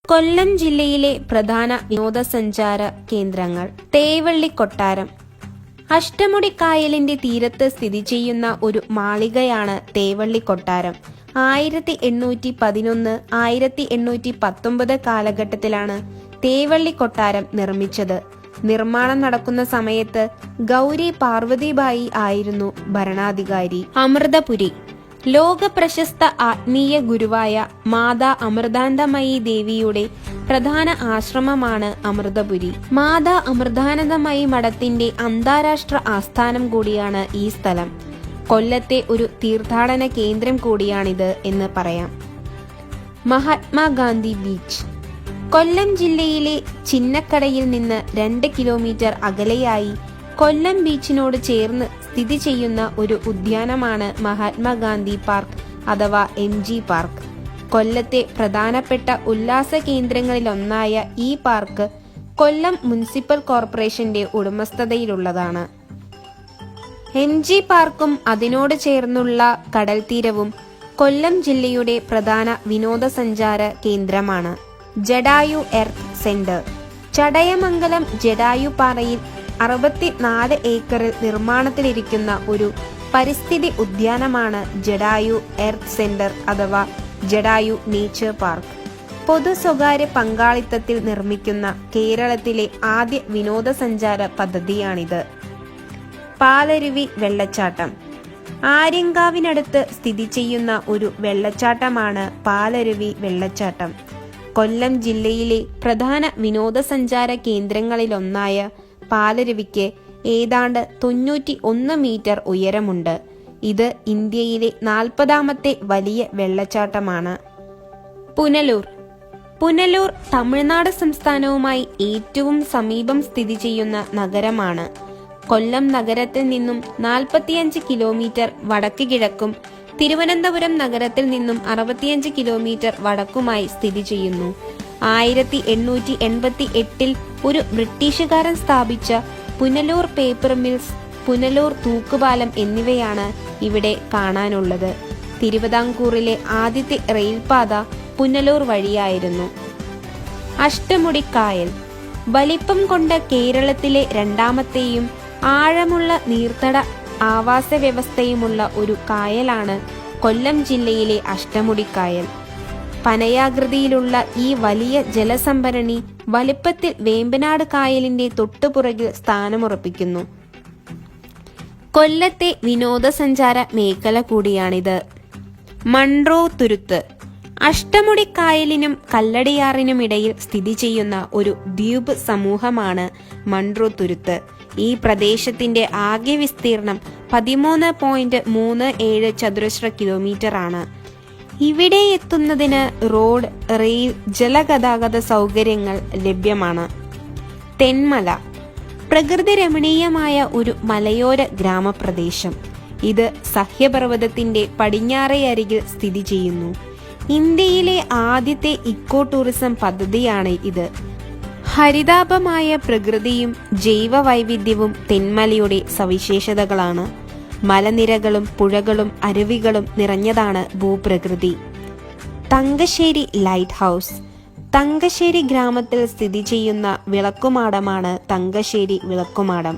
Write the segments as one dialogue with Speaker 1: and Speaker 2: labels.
Speaker 1: കൊല്ലം ജില്ലയിലെ പ്രധാന വിനോദസഞ്ചാര കേന്ദ്രങ്ങൾ. തേവള്ളി കൊട്ടാരം. അഷ്ടമുടി കായലിന്റെ തീരത്ത് സ്ഥിതി ചെയ്യുന്ന ഒരു മാളികയാണ് തേവള്ളി കൊട്ടാരം. 1811, 1819 കാലഘട്ടത്തിലാണ് തേവള്ളി കൊട്ടാരം നിർമ്മിച്ചത്. നിർമ്മാണം നടക്കുന്ന സമയത്ത് ഗൗരി പാർവതിബായി ആയിരുന്നു ഭരണാധികാരി. അമൃതപുരി. ലോക പ്രശസ്ത ആത്മീയ ഗുരുവായ മാതാ അമൃതാനന്ദമയി ദേവിയുടെ പ്രധാന ആശ്രമമാണ് അമൃതപുരി. മാതാ അമൃതാനന്ദമയി മഠത്തിന്റെ അന്താരാഷ്ട്ര ആസ്ഥാനം കൂടിയാണ് ഈ സ്ഥലം. കൊല്ലത്തെ ഒരു തീർത്ഥാടന കേന്ദ്രം കൂടിയാണിത് എന്ന് പറയാം. മഹാത്മാഗാന്ധി ബീച്ച്. കൊല്ലം ജില്ലയിലെ ചിന്നക്കടയിൽ നിന്ന് 2 കിലോമീറ്റർ അകലെയായി കൊല്ലം ബീച്ചിനോട് ചേർന്ന് സ്ഥിതി ചെയ്യുന്ന ഒരു ഉദ്യാനമാണ് മഹാത്മാഗാന്ധി പാർക്ക് അഥവാ MG പാർക്ക്. കൊല്ലത്തെ പ്രധാനപ്പെട്ട ഉല്ലാസ കേന്ദ്രങ്ങളിലൊന്നായ ഈ പാർക്ക് കൊല്ലം മുനിസിപ്പൽ കോർപ്പറേഷന്റെ ഉടമസ്ഥതയിലുള്ളതാണ്. MG പാർക്കും അതിനോട് ചേർന്നുള്ള കടൽത്തീരവും കൊല്ലം ജില്ലയുടെ പ്രധാന വിനോദസഞ്ചാര കേന്ദ്രമാണ്. Jatayu earth centre. ചടയമംഗലം ജടായു പാറയിൽ 64 ഏക്കറിൽ നിർമ്മാണത്തിലിരിക്കുന്ന ഒരു പരിസ്ഥിതി ഉദ്യാനമാണ് ജടായു എർത്ത് സെന്റർ അഥവാ ജടായു നേച്ചർ പാർക്ക്. പൊതു സ്വകാര്യ പങ്കാളിത്തത്തിൽ നിർമ്മിക്കുന്ന കേരളത്തിലെ ആദ്യ വിനോദസഞ്ചാര പദ്ധതിയാണിത്. പാലരുവി വെള്ളച്ചാട്ടം. ആര്യങ്കാവിനടുത്ത് സ്ഥിതി ചെയ്യുന്ന ഒരു വെള്ളച്ചാട്ടമാണ് പാലരുവി വെള്ളച്ചാട്ടം. കൊല്ലം ജില്ലയിലെ പ്രധാന വിനോദസഞ്ചാര കേന്ദ്രങ്ങളിലൊന്നായ പാലരുവിക്ക് ഏതാണ്ട് 91 മീറ്റർ ഉയരമുണ്ട്. ഇത് ഇന്ത്യയിലെ 40ാമത്തെ വലിയ വെള്ളച്ചാട്ടമാണ്. പുനലൂർ. പുനലൂർ തമിഴ്നാട് സംസ്ഥാനവുമായി ഏറ്റവും സമീപം സ്ഥിതി ചെയ്യുന്ന നഗരമാണ്. കൊല്ലം നഗരത്തിൽ നിന്നും 45 കിലോമീറ്റർ വടക്ക് കിഴക്കും തിരുവനന്തപുരം നഗരത്തിൽ നിന്നും 65 കിലോമീറ്റർ വടക്കുമായി സ്ഥിതി ചെയ്യുന്നു. 1888 ഒരു ബ്രിട്ടീഷുകാരൻ സ്ഥാപിച്ച പുനലൂർ പേപ്പർ മിൽസ്, പുനലൂർ തൂക്കുപാലം എന്നിവയാണ് ഇവിടെ കാണാനുള്ളത്. തിരുവിതാംകൂറിലെ ആദ്യത്തെ റെയിൽപാത പുനലൂർ വഴിയായിരുന്നു. അഷ്ടമുടിക്കായൽ. വലിപ്പം കൊണ്ട് കേരളത്തിലെ 2ാമത്തെയും ആഴമുള്ള നീർത്തട ആവാസ വ്യവസ്ഥയുമുള്ള ഒരു കായലാണ് കൊല്ലം ജില്ലയിലെ അഷ്ടമുടിക്കായൽ. പനയാകൃതിയിലുള്ള ഈ വലിയ ജലസംഭരണി വലിപ്പത്തിൽ വേമ്പനാട് കായലിന്റെ തൊട്ടുപുറകിൽ സ്ഥാനമുറപ്പിക്കുന്നു. കൊല്ലത്തെ വിനോദസഞ്ചാര മേഖല കൂടിയാണിത്. മൺട്രോ തുരുത്ത്. അഷ്ടമുടിക്കായലിനും കല്ലടിയാറിനുമിടയിൽ സ്ഥിതി ചെയ്യുന്ന ഒരു ദ്വീപ് സമൂഹമാണ് മൺട്രോ തുരുത്ത്. ഈ പ്രദേശത്തിന്റെ ആകെ വിസ്തീർണം 13.37 ചതുരശ്ര കിലോമീറ്റർ ആണ്. ഇവിടെ എത്തുന്നതിന് റോഡ്, റെയിൽ, ജലഗതാഗത സൗകര്യങ്ങൾ ലഭ്യമാണ്. തെന്മല. പ്രകൃതി രമണീയമായ ഒരു മലയോര ഗ്രാമപ്രദേശം. ഇത് സഹ്യപർവ്വതത്തിന്റെ പടിഞ്ഞാറേ അരികിൽ സ്ഥിതി ചെയ്യുന്നു. ഇന്ത്യയിലെ ആദ്യത്തെ ഇക്കോ ടൂറിസം പദ്ധതിയാണ് ഇത്. ഹരിതാഭമായ പ്രകൃതിയും ജൈവ വൈവിധ്യവും തെന്മലയുടെ സവിശേഷതകളാണ്. മലനിരകളും പുഴകളും അരുവികളും നിറഞ്ഞതാണ് ഭൂപ്രകൃതി. Thangassery light house. തങ്കശ്ശേരി ഗ്രാമത്തിൽ സ്ഥിതി ചെയ്യുന്ന വിളക്കുമാടമാണ് തങ്കശ്ശേരി വിളക്കുമാടം.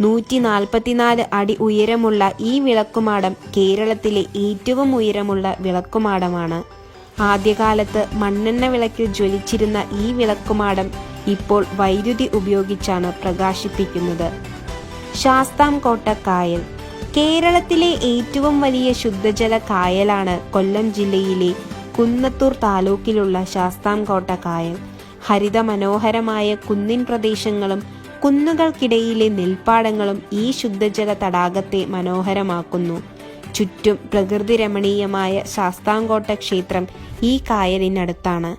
Speaker 1: 144 അടി ഉയരമുള്ള ഈ വിളക്കുമാടം കേരളത്തിലെ ഏറ്റവും ഉയരമുള്ള വിളക്കുമാടമാണ്. ആദ്യകാലത്ത് മണ്ണെണ്ണ വിളക്കിൽ ജ്വലിച്ചിരുന്ന ഈ വിളക്കുമാടം ഇപ്പോൾ വൈദ്യുതി ഉപയോഗിച്ചാണ് പ്രകാശിപ്പിക്കുന്നത്. ശാസ്താംകോട്ട കായൽ. കേരളത്തിലെ ഏറ്റവും വലിയ ശുദ്ധജല കായലാണ് കൊല്ലം ജില്ലയിലെ കുന്നത്തൂർ താലൂക്കിലുള്ള ശാസ്താംകോട്ട കായൽ. ഹരിതമനോഹരമായ കുന്നിൻ പ്രദേശങ്ങളും കുന്നുകൾക്കിടയിലെ നെൽപ്പാടങ്ങളും ഈ ശുദ്ധജല തടാകത്തെ മനോഹരമാക്കുന്നു. ചുറ്റും പ്രകൃതി രമണീയമായ ശാസ്താംകോട്ട ക്ഷേത്രം ഈ കായലിനടുത്താണ്.